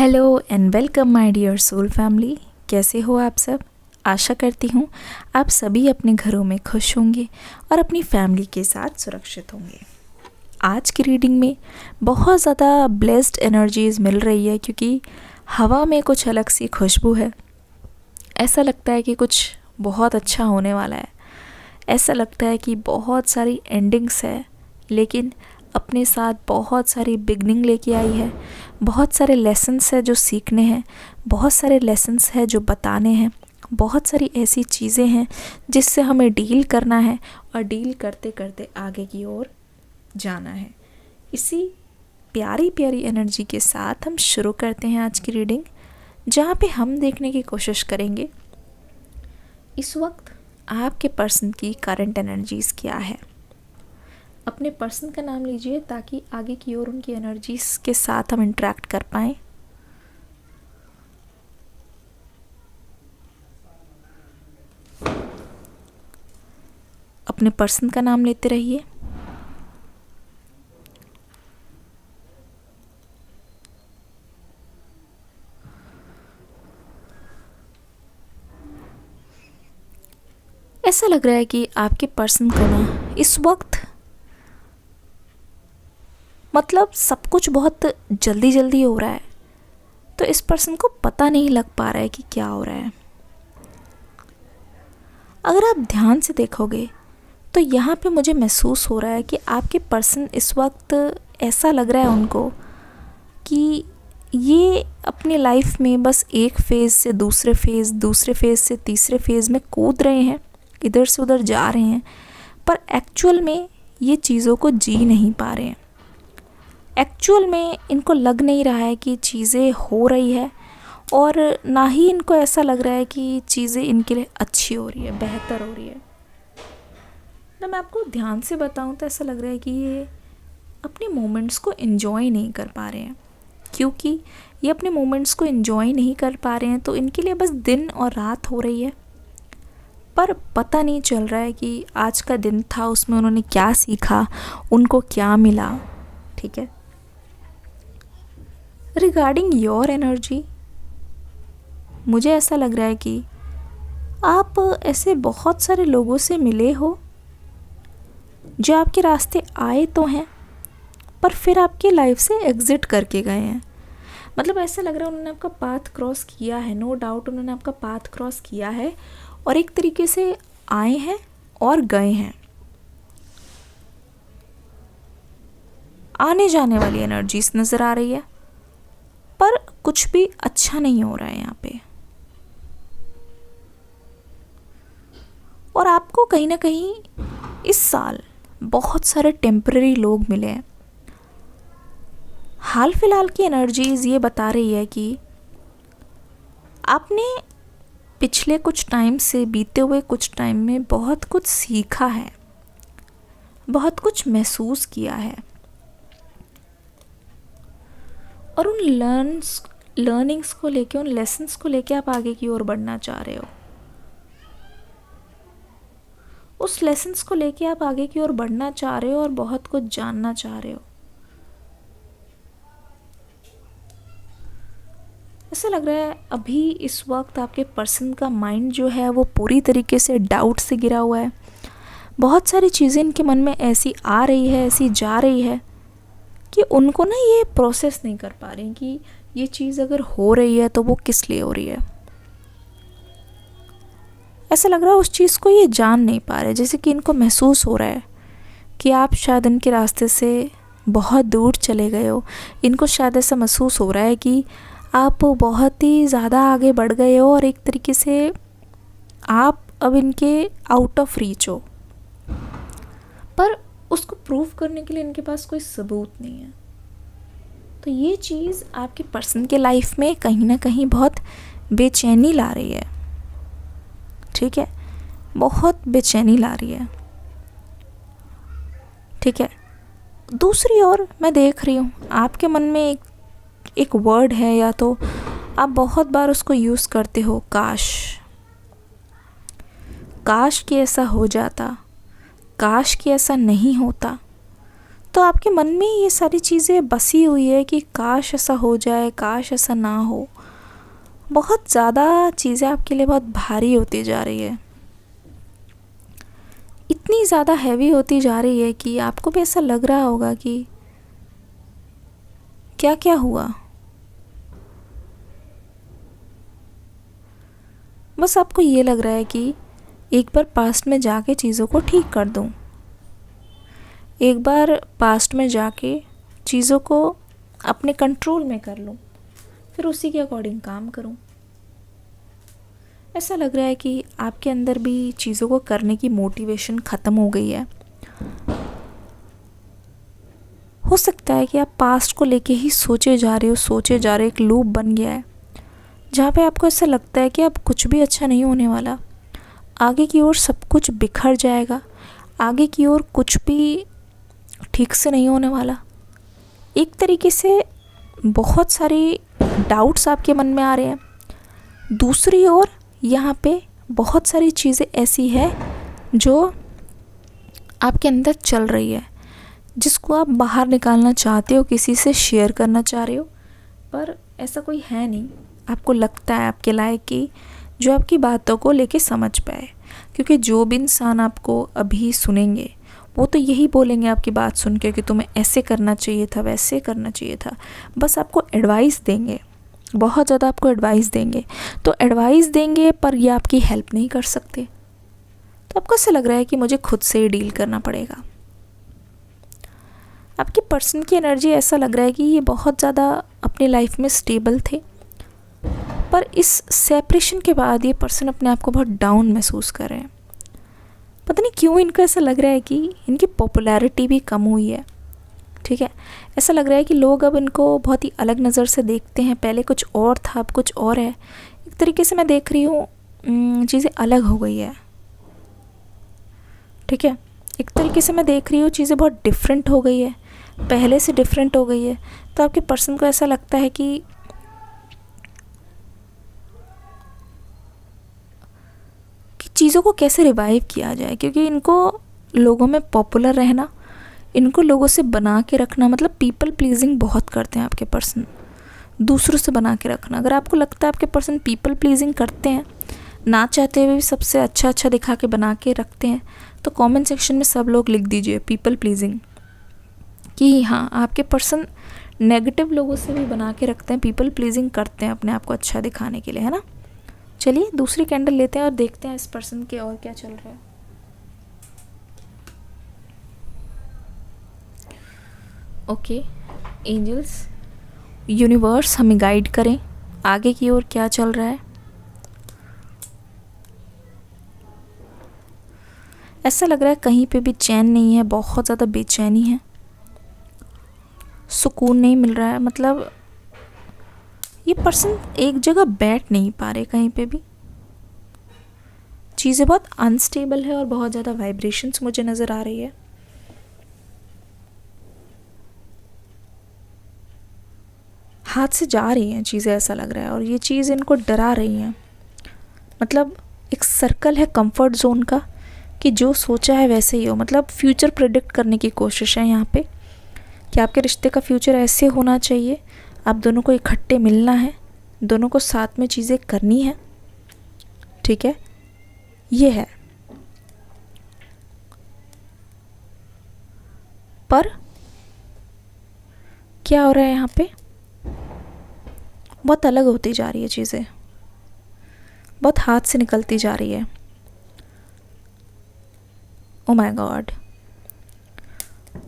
Hello and welcome my dear soul family. कैसे हो आप सब? आशा करती हूँ आप सभी अपने घरों में खुश होंगे और अपनी फैमिली के साथ सुरक्षित होंगे। आज की रीडिंग में बहुत ज़्यादा ब्लेस्ड एनर्जीज़ मिल रही है क्योंकि हवा में कुछ अलग सी खुशबू है। ऐसा लगता है कि कुछ बहुत अच्छा होने वाला है। ऐसा लगता है कि बहुत सारी एंडिंग्स है लेकिन अपने साथ बहुत सारी बिगनिंग लेके आई है। बहुत सारे लेसन्स है जो सीखने हैं, बहुत सारे लेसन्स है जो बताने हैं, बहुत सारी ऐसी चीज़ें हैं जिससे हमें डील करना है और डील करते करते आगे की ओर जाना है। इसी प्यारी प्यारी एनर्जी के साथ हम शुरू करते हैं आज की रीडिंग, जहाँ पे हम देखने की कोशिश करेंगे इस वक्त आपके पर्सन की करंट एनर्जीज़ क्या है। अपने पर्सन का नाम लीजिए ताकि आगे की ओर उनकी एनर्जीज के साथ हम इंटरेक्ट कर पाएँ। अपने पर्सन का नाम लेते रहिए। ऐसा लग रहा है कि आपके पर्सन को ना इस वक्त मतलब सब कुछ बहुत जल्दी जल्दी हो रहा है, तो इस पर्सन को पता नहीं लग पा रहा है कि क्या हो रहा है। अगर आप ध्यान से देखोगे तो यहाँ पे मुझे महसूस हो रहा है कि आपके पर्सन इस वक्त ऐसा लग रहा है उनको कि ये अपनी लाइफ में बस एक फेज़ से दूसरे फेज़, दूसरे फेज़ से तीसरे फेज़ में कूद रहे हैं, इधर से उधर जा रहे हैं, पर एक्चुअल में ये चीज़ों को जी नहीं पा रहे हैं। एक्चुअल में इनको लग नहीं रहा है कि चीज़ें हो रही है और ना ही इनको ऐसा लग रहा है कि चीज़ें इनके लिए अच्छी हो रही है, बेहतर हो रही है। ना मैं आपको ध्यान से बताऊं तो ऐसा लग रहा है कि ये अपने मोमेंट्स को एंजॉय नहीं कर पा रहे हैं। क्योंकि ये अपने मोमेंट्स को एंजॉय नहीं कर पा रहे हैं तो इनके लिए बस दिन और रात हो रही है, पर पता नहीं चल रहा है कि आज का दिन था उसमें उन्होंने क्या सीखा, उनको क्या मिला। ठीक है, रिगार्डिंग योर एनर्जी मुझे ऐसा लग रहा है कि आप ऐसे बहुत सारे लोगों से मिले हो जो आपके रास्ते आए तो हैं पर फिर आपकी लाइफ से एग्ज़िट करके गए हैं। मतलब ऐसा लग रहा है उन्होंने आपका पाथ क्रॉस किया है, नो डाउट उन्होंने आपका पाथ क्रॉस किया है और एक तरीके से आए हैं और गए हैं। आने जाने वाली एनर्जीज नज़र आ रही है पर कुछ भी अच्छा नहीं हो रहा है यहाँ पे। और आपको कहीं ना कहीं इस साल बहुत सारे टेम्पररी लोग मिले हैं। हाल फिलहाल की एनर्जीज ये बता रही है कि आपने पिछले कुछ टाइम से, बीते हुए कुछ टाइम में बहुत कुछ सीखा है, बहुत कुछ महसूस किया है और उन लर्निंग्स को लेके, उन लेसन्स को लेके आप आगे की ओर बढ़ना चाह रहे हो। उस लेसन्स को लेके आप आगे की ओर बढ़ना चाह रहे हो और बहुत कुछ जानना चाह रहे हो। ऐसा लग रहा है अभी इस वक्त आपके पर्सन का माइंड जो है वो पूरी तरीके से डाउट से गिरा हुआ है। बहुत सारी चीज़ें इनके मन में ऐसी आ रही है, ऐसी जा रही है कि उनको ना ये प्रोसेस नहीं कर पा रहे हैं कि ये चीज़ अगर हो रही है तो वो किस लिए हो रही है। ऐसा लग रहा है उस चीज़ को ये जान नहीं पा रहे, जैसे कि इनको महसूस हो रहा है कि आप शायद इनके रास्ते से बहुत दूर चले गए हो। इनको शायद ऐसा महसूस हो रहा है कि आप बहुत ही ज़्यादा आगे बढ़ गए हो और एक तरीके से आप अब इनके आउट ऑफ रीच हो, पर उसको प्रूव करने के लिए इनके पास कोई सबूत नहीं है। तो ये चीज़ आपके पर्सन के लाइफ में कहीं ना कहीं बहुत बेचैनी ला रही है। ठीक है, बहुत बेचैनी ला रही है। ठीक है, दूसरी ओर मैं देख रही हूँ आपके मन में एक वर्ड है, या तो आप बहुत बार उसको यूज़ करते हो, काश। काश कि ऐसा हो जाता, काश कि ऐसा नहीं होता, तो आपके मन में ये सारी चीज़ें बसी हुई है कि काश ऐसा हो जाए, काश ऐसा ना हो। बहुत ज़्यादा चीज़ें आपके लिए बहुत भारी होती जा रही है, इतनी ज़्यादा हैवी होती जा रही है कि आपको भी ऐसा लग रहा होगा कि क्या क्या हुआ। बस आपको ये लग रहा है कि एक बार पास्ट में जाके चीज़ों को ठीक कर दूं, एक बार पास्ट में जाके चीज़ों को अपने कंट्रोल में कर लूं, फिर उसी के अकॉर्डिंग काम करूं। ऐसा लग रहा है कि आपके अंदर भी चीज़ों को करने की मोटिवेशन ख़त्म हो गई है। हो सकता है कि आप पास्ट को लेके ही सोचे जा रहे हो, एक लूप बन गया है जहाँ पे आपको ऐसा लगता है कि अब कुछ भी अच्छा नहीं होने वाला, आगे की ओर सब कुछ बिखर जाएगा, आगे की ओर कुछ भी ठीक से नहीं होने वाला। एक तरीके से बहुत सारी डाउट्स आपके मन में आ रहे हैं। दूसरी ओर यहाँ पे बहुत सारी चीज़ें ऐसी है जो आपके अंदर चल रही है, जिसको आप बाहर निकालना चाहते हो, किसी से शेयर करना चाह रहे हो, पर ऐसा कोई है नहीं आपको लगता है आपके लायक कि जो आपकी बातों को लेके समझ पाए। क्योंकि जो भी इंसान आपको अभी सुनेंगे वो तो यही बोलेंगे आपकी बात सुन के कि तुम्हें ऐसे करना चाहिए था, वैसे करना चाहिए था। बस आपको एडवाइस देंगे, बहुत ज़्यादा आपको एडवाइस देंगे। तो एडवाइस देंगे पर ये आपकी हेल्प नहीं कर सकते। तो आपको ऐसा लग रहा है कि मुझे खुद से ही डील करना पड़ेगा। आपके पर्सन की एनर्जी ऐसा लग रहा है कि ये बहुत ज़्यादा अपनी लाइफ में स्टेबल थे, पर इस सेपरेशन के बाद ये पर्सन अपने आप को बहुत डाउन महसूस कर रहे हैं। पता नहीं क्यों इनको ऐसा लग रहा है कि इनकी पॉपुलैरिटी भी कम हुई है। ठीक है, ऐसा लग रहा है कि लोग अब इनको बहुत ही अलग नज़र से देखते हैं। पहले कुछ और था, अब कुछ और है। एक तरीके से मैं देख रही हूँ चीज़ें अलग हो गई है। ठीक है, एक तरीके से मैं देख रही हूँ चीज़ें बहुत डिफरेंट हो गई है, पहले से डिफरेंट हो गई है। तो आपके पर्सन को ऐसा लगता है कि चीज़ों को कैसे रिवाइव किया जाए, क्योंकि इनको लोगों में पॉपुलर रहना, इनको लोगों से बना के रखना, मतलब पीपल प्लीजिंग बहुत करते हैं आपके पर्सन, दूसरों से बना के रखना। अगर आपको लगता है आपके पर्सन पीपल प्लीजिंग करते हैं, ना चाहते हुए भी सबसे अच्छा दिखा के बना के रखते हैं, तो कमेंट सेक्शन में सब लोग लिख दीजिए पीपल प्लीजिंग, कि हाँ आपके पर्सन नेगेटिव लोगों से भी बना के रखते हैं, पीपल प्लीजिंग करते हैं अपने आप को अच्छा दिखाने के लिए, है ना। चलिए दूसरी कैंडल लेते हैं और देखते हैं इस पर्सन के और क्या चल रहा है। ओके, एंजल्स, यूनिवर्स हमें गाइड करें आगे की ओर क्या चल रहा है। ऐसा लग रहा है कहीं पे भी चैन नहीं है, बहुत ज़्यादा बेचैनी है, सुकून नहीं मिल रहा है। मतलब ये पर्सन एक जगह बैठ नहीं पा रहे कहीं पे भी। चीज़ें बहुत अनस्टेबल है और बहुत ज़्यादा वाइब्रेशंस मुझे नज़र आ रही है। हाथ से जा रही हैं चीज़ें, ऐसा लग रहा है, और ये चीज़ इनको डरा रही हैं। मतलब एक सर्कल है कंफर्ट जोन का, कि जो सोचा है वैसे ही हो। मतलब फ्यूचर प्रेडिक्ट करने की कोशिश है यहाँ पे, कि आपके रिश्ते का फ्यूचर ऐसे होना चाहिए, आप दोनों को इकट्ठे मिलना है, दोनों को साथ में चीज़ें करनी है। ठीक है, ये है। पर क्या हो रहा है यहाँ पे, बहुत अलग होती जा रही है चीज़ें, बहुत हाथ से निकलती जा रही है। ओ my God,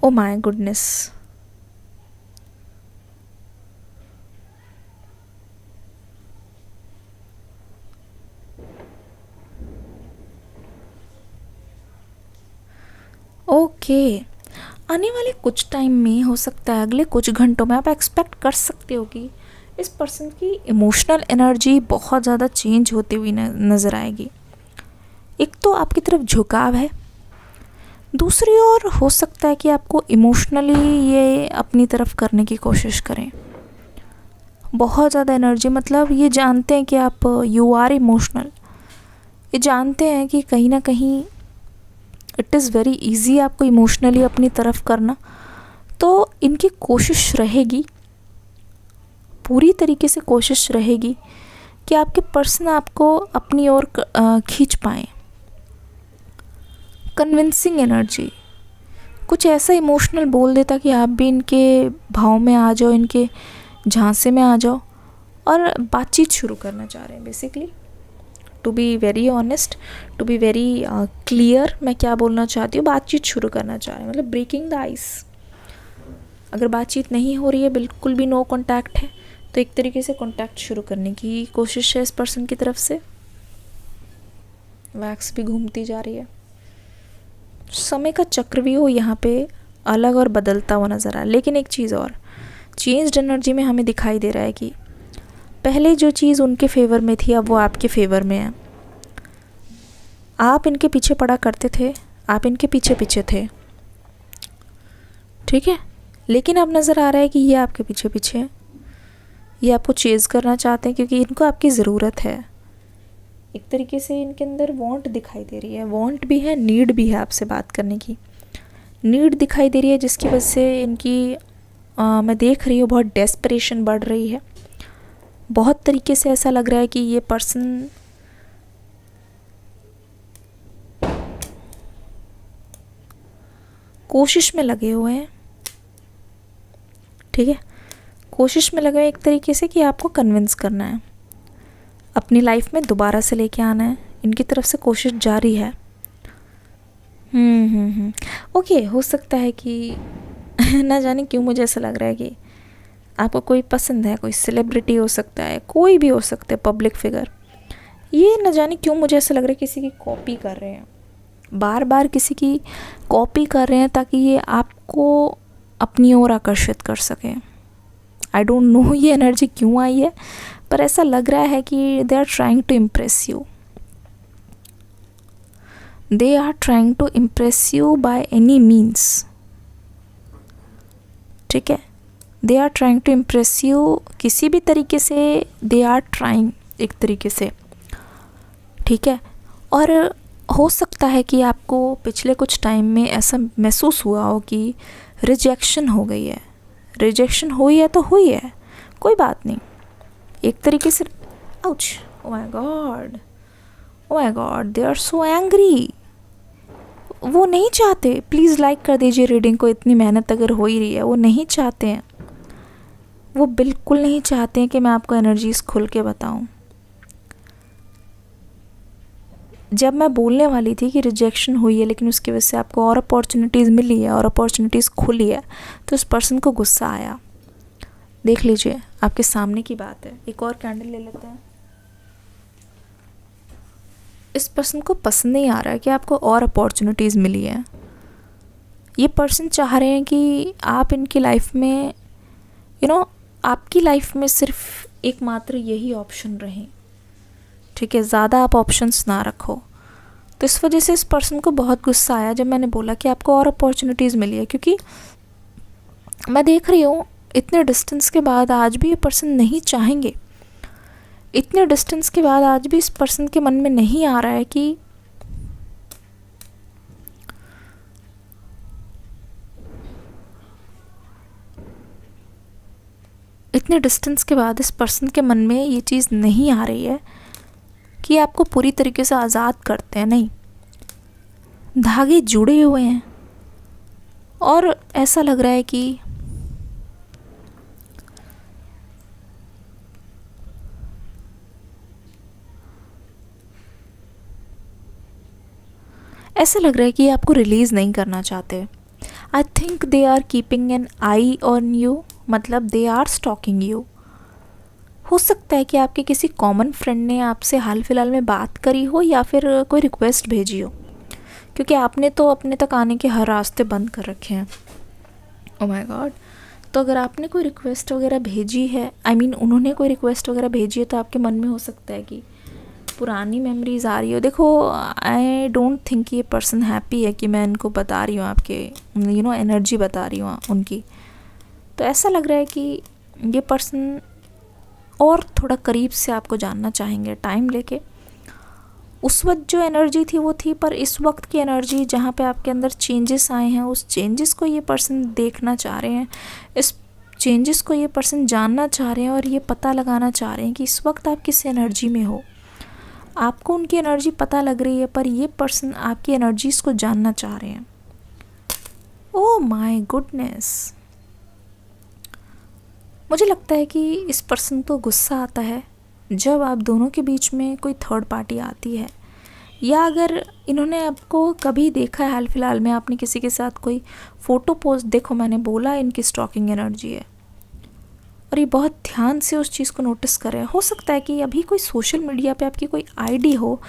oh my goodness. Okay, आने वाले कुछ टाइम में, हो सकता है अगले कुछ घंटों में, आप एक्सपेक्ट कर सकते हो कि इस पर्सन की इमोशनल एनर्जी बहुत ज़्यादा चेंज होती हुई नज़र आएगी। एक तो आपकी तरफ झुकाव है, दूसरी ओर हो सकता है कि आपको इमोशनली ये अपनी तरफ करने की कोशिश करें। बहुत ज़्यादा एनर्जी, मतलब ये जानते हैं कि आप यू आर इमोशनल, ये जानते हैं कि कहीं ना कहीं इट इज़ वेरी इजी आपको इमोशनली अपनी तरफ करना, तो इनकी कोशिश रहेगी, पूरी तरीके से कोशिश रहेगी कि आपके पर्सन आपको अपनी ओर खींच पाएँ। कन्विंसिंग एनर्जी, कुछ ऐसा इमोशनल बोल देता कि आप भी इनके भाव में आ जाओ, इनके झांसे में आ जाओ और बातचीत शुरू करना चाह रहे हैं। Basically to be very honest, to be very clear, मैं क्या बोलना चाहती हूँ, बातचीत शुरू करना चाह रहे हैं, मतलब ब्रेकिंग द आइस। अगर बातचीत नहीं हो रही है, बिल्कुल भी नो कॉन्टैक्ट है, तो एक तरीके से कॉन्टैक्ट शुरू करने की कोशिश है इस पर्सन की तरफ से। वैक्स भी घूमती जा रही है। समय का चक्रव्यूह यहाँ पे अलग और बदलता हुआ नज़र आ रहा है। लेकिन एक चीज़ और, चेंज्ड एनर्जी में हमें दिखाई दे रहा है कि पहले जो चीज़ उनके फेवर में थी अब वो आपके फेवर में है। आप इनके पीछे पड़ा करते थे, आप इनके पीछे पीछे थे, ठीक है, लेकिन अब नज़र आ रहा है कि ये आपके पीछे पीछे हैं, ये आपको चेज़ करना चाहते हैं क्योंकि इनको आपकी ज़रूरत है। एक तरीके से इनके अंदर वांट दिखाई दे रही है, वांट भी है, नीड भी है आपसे बात करने की। नीड दिखाई दे रही है जिसकी वजह से इनकी मैं देख रही हूँ बहुत डेस्परेशन बढ़ रही है। बहुत तरीके से ऐसा लग रहा है कि ये पर्सन कोशिश में लगे हुए हैं, ठीक है, कोशिश में लगे हुए एक तरीके से कि आपको कन्विंस करना है, अपनी लाइफ में दोबारा से लेके आना है। इनकी तरफ से कोशिश जारी है। ओके, हो सकता है कि ना जाने क्यों मुझे ऐसा लग रहा है कि आपको कोई पसंद है, कोई सेलिब्रिटी हो सकता है, कोई भी हो सकता है, पब्लिक फिगर। ये ना जाने क्यों मुझे ऐसा लग रहा है किसी की कॉपी कर रहे हैं, बार बार किसी की कॉपी कर रहे हैं ताकि ये आपको अपनी ओर आकर्षित कर सकें। आई डोंट नो ये एनर्जी क्यों आई है, पर ऐसा लग रहा है कि they are trying to impress you, they are trying to impress you by any means, ठीक है, they are trying to impress you किसी भी तरीके से, दे आर ट्राइंग एक तरीके से, ठीक है। और हो सकता है कि आपको पिछले कुछ टाइम में ऐसा महसूस हुआ हो कि रिजेक्शन हो गई है, रिजेक्शन हुई है तो हुई है, कोई बात नहीं, एक तरीके से। Ouch, oh my God, oh my God, they are so angry. वो नहीं चाहते, प्लीज़ लाइक कर दीजिए रीडिंग को, इतनी मेहनत अगर हो ही रही है। वो नहीं चाहते हैं, वो बिल्कुल नहीं चाहते हैं कि मैं आपको एनर्जीज़ खुल के बताऊं। जब मैं बोलने वाली थी कि रिजेक्शन हुई है लेकिन उसकी वजह से आपको और अपॉर्चुनिटीज़ मिली है और अपॉर्चुनिटीज़ खुली है, तो इस पर्सन को गुस्सा आया। देख लीजिए, आपके सामने की बात है। एक और कैंडल ले लेते हैं। इस पर्सन को पसंद नहीं आ रहा है कि आपको और अपॉर्चुनिटीज़ मिली है। ये पर्सन चाह रहे हैं कि आप इनकी लाइफ में आपकी लाइफ में सिर्फ एकमात्र यही ऑप्शन रहें, ठीक है, ज़्यादा आप ऑप्शंस ना रखो। तो इस वजह से इस पर्सन को बहुत गुस्सा आया जब मैंने बोला कि आपको और अपॉर्चुनिटीज़ मिली है, क्योंकि मैं देख रही हूँ इतने डिस्टेंस के बाद आज भी ये पर्सन नहीं चाहेंगे, इतने डिस्टेंस के बाद आज भी इस पर्सन के मन में नहीं आ रहा है कि इतने डिस्टेंस के बाद इस पर्सन के मन में ये चीज़ नहीं आ रही है कि आपको पूरी तरीके से आज़ाद करते हैं। नहीं, धागे जुड़े हुए हैं और ऐसा लग रहा है कि ये आपको रिलीज़ नहीं करना चाहते। I think they are keeping an eye on you, मतलब दे आर स्टॉकिंग यू। हो सकता है कि आपके किसी कॉमन फ्रेंड ने आपसे हाल फिलहाल में बात करी हो या फिर कोई रिक्वेस्ट भेजी हो, क्योंकि आपने तो अपने तक आने के हर रास्ते बंद कर रखे हैं। ओह माय गॉड, तो अगर आपने कोई रिक्वेस्ट वगैरह भेजी है, उन्होंने कोई रिक्वेस्ट वगैरह भेजी है, तो आपके मन में हो सकता है कि पुरानी मेमोरीज आ रही हो। देखो, आई डोंट थिंक ये पर्सन हैप्पी है कि मैं इनको बता रही हूँ आपके एनर्जी बता रही हूँ उनकी। तो ऐसा लग रहा है कि ये पर्सन और थोड़ा करीब से आपको जानना चाहेंगे टाइम लेके, उस वक्त जो एनर्जी थी वो थी, पर इस वक्त की एनर्जी जहाँ पे आपके अंदर चेंजेस आए हैं, उस चेंजेस को ये पर्सन देखना चाह रहे हैं, इस चेंजेस को ये पर्सन जानना चाह रहे हैं और ये पता लगाना चाह रहे हैं कि इस वक्त आप किस एनर्जी में हो। आपको उनकी एनर्जी पता लग रही है, पर ये पर्सन आपकी एनर्जीज़ को जानना चाह रहे हैं। ओह माय गुडनेस, मुझे लगता है कि इस पर्सन को गुस्सा आता है जब आप दोनों के बीच में कोई थर्ड पार्टी आती है, या अगर इन्होंने आपको कभी देखा है हाल फिलहाल में, आपने किसी के साथ कोई फ़ोटो पोस्ट, देखो मैंने बोला इनकी स्टॉकिंग एनर्जी है और ये बहुत ध्यान से उस चीज़ को नोटिस कर रहे हैं। हो सकता है कि अभी कोई सोशल मीडिया पे आपकी कोई आईडी हो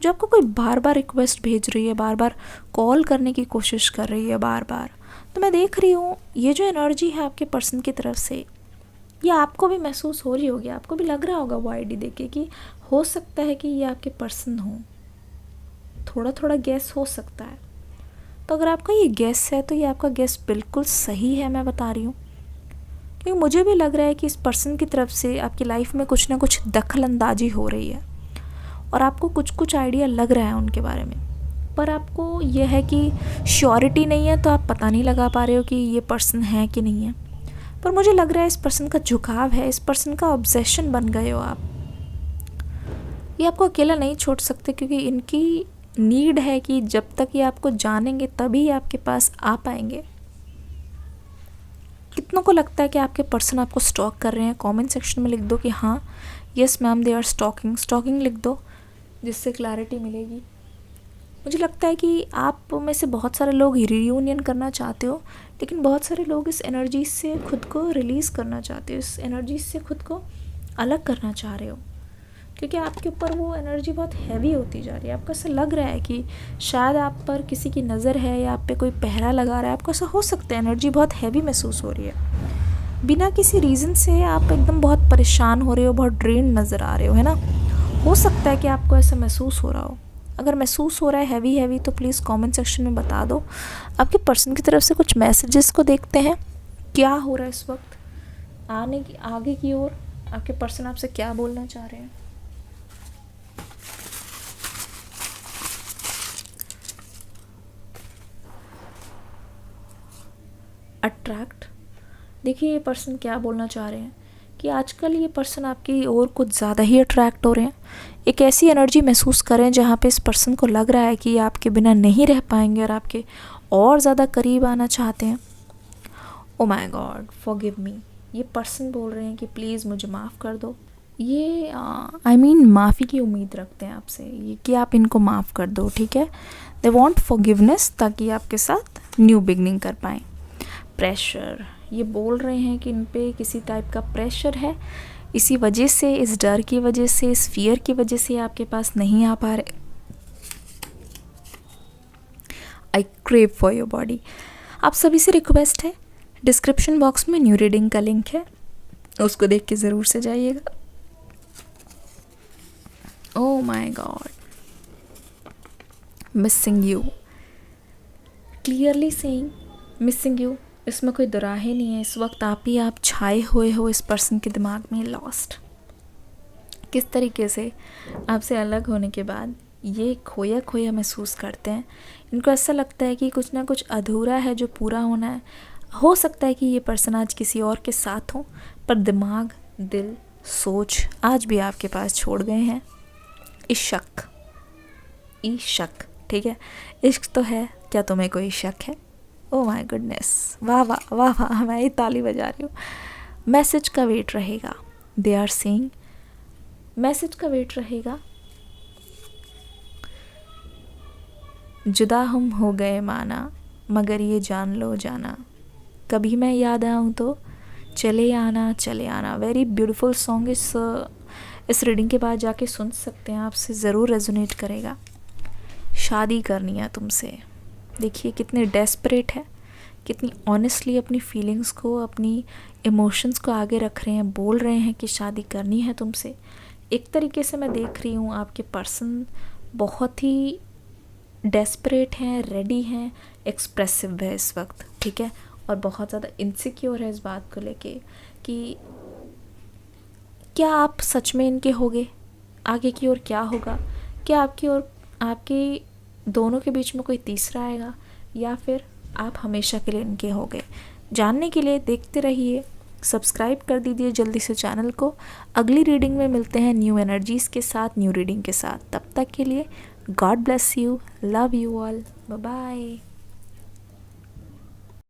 जो आपको कोई बार बार रिक्वेस्ट भेज रही है, बार बार कॉल करने की कोशिश कर रही है बार बार। तो मैं देख रही हूँ ये जो एनर्जी है आपके पर्सन की तरफ से, ये आपको भी महसूस हो रही होगी, आपको भी लग रहा होगा वो आईडी देख के कि हो सकता है कि ये आपके पर्सन हो। थोड़ा थोड़ा गैस हो सकता है। तो अगर आपका ये गैस है तो ये आपका गैस बिल्कुल सही है, मैं बता रही हूँ। क्योंकि मुझे भी लग रहा है कि इस पर्सन की तरफ से आपकी लाइफ में कुछ ना कुछ दखल अंदाजी हो रही है और आपको कुछ कुछ आइडिया लग रहा है उनके बारे में, पर आपको यह है कि श्योरिटी नहीं है, तो आप पता नहीं लगा पा रहे हो कि ये पर्सन है कि नहीं है। पर मुझे लग रहा है इस पर्सन का झुकाव है, इस पर्सन का ऑब्सेशन बन गए हो आप। ये आपको अकेला नहीं छोड़ सकते, क्योंकि इनकी नीड है कि जब तक ये आपको जानेंगे तभी आपके पास आ पाएंगे। कितनों को लगता है कि आपके पर्सन आपको स्टॉक कर रहे हैं? कमेंट सेक्शन में लिख दो कि हाँ yes ma'am they are stalking, stalking लिख दो, जिससे क्लैरिटी मिलेगी। मुझे लगता है कि आप में से बहुत सारे लोग रियूनियन करना चाहते हो, लेकिन बहुत सारे लोग इस एनर्जी से खुद को रिलीज़ करना चाहते हो, इस एनर्जी से खुद को अलग करना चाह रहे हो, क्योंकि आपके ऊपर वो एनर्जी बहुत हैवी होती जा रही है। आपको ऐसा लग रहा है कि शायद आप पर किसी की नज़र है या आप पे कोई पहरा लगा रहा है। आपको ऐसा हो सकता है, एनर्जी बहुत हैवी महसूस हो रही है। बिना किसी रीज़न से आप एकदम बहुत परेशान हो रहे हो, बहुत ड्रेन नज़र आ रहे हो, है ना। हो सकता है कि आपको ऐसा महसूस हो रहा हो। अगर महसूस हो रहा है हैवी हैवी, तो प्लीज़ कमेंट सेक्शन में बता दो। आपके पर्सन की तरफ से कुछ मैसेजेस को देखते हैं, क्या हो रहा है इस वक्त आगे की ओर। आपके पर्सन आपसे क्या बोलना चाह रहे हैं? अट्रैक्ट, देखिए ये पर्सन क्या बोलना चाह रहे हैं कि आजकल ये पर्सन आपकी ओर कुछ ज़्यादा ही अट्रैक्ट हो रहे हैं। एक ऐसी एनर्जी महसूस करें जहाँ पे इस पर्सन को लग रहा है कि आपके बिना नहीं रह पाएंगे और आपके और ज़्यादा करीब आना चाहते हैं। ओ माय गॉड, फॉरगिव मी, ये पर्सन बोल रहे हैं कि प्लीज़ मुझे माफ़ कर दो। ये माफ़ी की उम्मीद रखते हैं आपसे, ये कि आप इनको माफ़ कर दो, ठीक है। दे वॉन्ट फॉरगिवनेस, ताकि आपके साथ न्यू बिगनिंग कर पाएँ। प्रेशर, ये बोल रहे हैं कि इन पे किसी टाइप का प्रेशर है, इसी वजह से, इस डर की वजह से, इस फियर की वजह से आपके पास नहीं आ पा रहे। आई क्रेव फॉर योर बॉडी। आप सभी से रिक्वेस्ट है, डिस्क्रिप्शन बॉक्स में न्यू रीडिंग का लिंक है, उसको देख के ज़रूर से जाइएगा। Oh my God, missing you, clearly saying missing you. इसमें कोई दुराहे नहीं है। इस वक्त आप छाए हुए हो इस पर्सन के दिमाग में, लॉस्ट। किस तरीके से आपसे अलग होने के बाद ये खोया खोया महसूस करते हैं। इनको ऐसा लगता है कि कुछ ना कुछ अधूरा है जो पूरा होना है। हो सकता है कि ये पर्सन आज किसी और के साथ हो, पर दिमाग, दिल, सोच आज भी आपके पास छोड़ गए हैं। इश्क, ठीक है, इश्क तो है, क्या तुम्हें कोई शक है? ओह माय गुडनेस, वाह वाह वाह वाह, मैं ही ताली बजा रही हूँ। मैसेज का वेट रहेगा, दे आर सेइंग मैसेज का वेट रहेगा। जुदा हम हो गए माना, मगर ये जान लो जाना, कभी मैं याद आऊँ तो चले आना। Very beautiful song. इस रीडिंग के बाद जाके सुन सकते हैं, आपसे ज़रूर रेजोनेट करेगा। शादी करनी है तुमसे, देखिए कितने डेस्परेट है, कितनी ऑनेस्टली अपनी फीलिंग्स को, अपनी इमोशंस को आगे रख रहे हैं, बोल रहे हैं कि शादी करनी है तुमसे। एक तरीके से मैं देख रही हूँ आपके पर्सन बहुत ही डेस्परेट हैं, रेडी हैं, एक्सप्रेसिव है इस वक्त, ठीक है, और बहुत ज़्यादा इनसिक्योर है इस बात को लेके कि क्या आप सच में इनके होगे, आगे की ओर क्या होगा। क्या आपकी और आपकी दोनों के बीच में कोई तीसरा आएगा, या फिर आप हमेशा के लिए इनके हो गए? जानने के लिए देखते रहिए, सब्सक्राइब कर दीजिए जल्दी से चैनल को। अगली रीडिंग में मिलते हैं न्यू एनर्जीज़ के साथ, न्यू रीडिंग के साथ। तब तक के लिए God bless you, love you all, bye bye.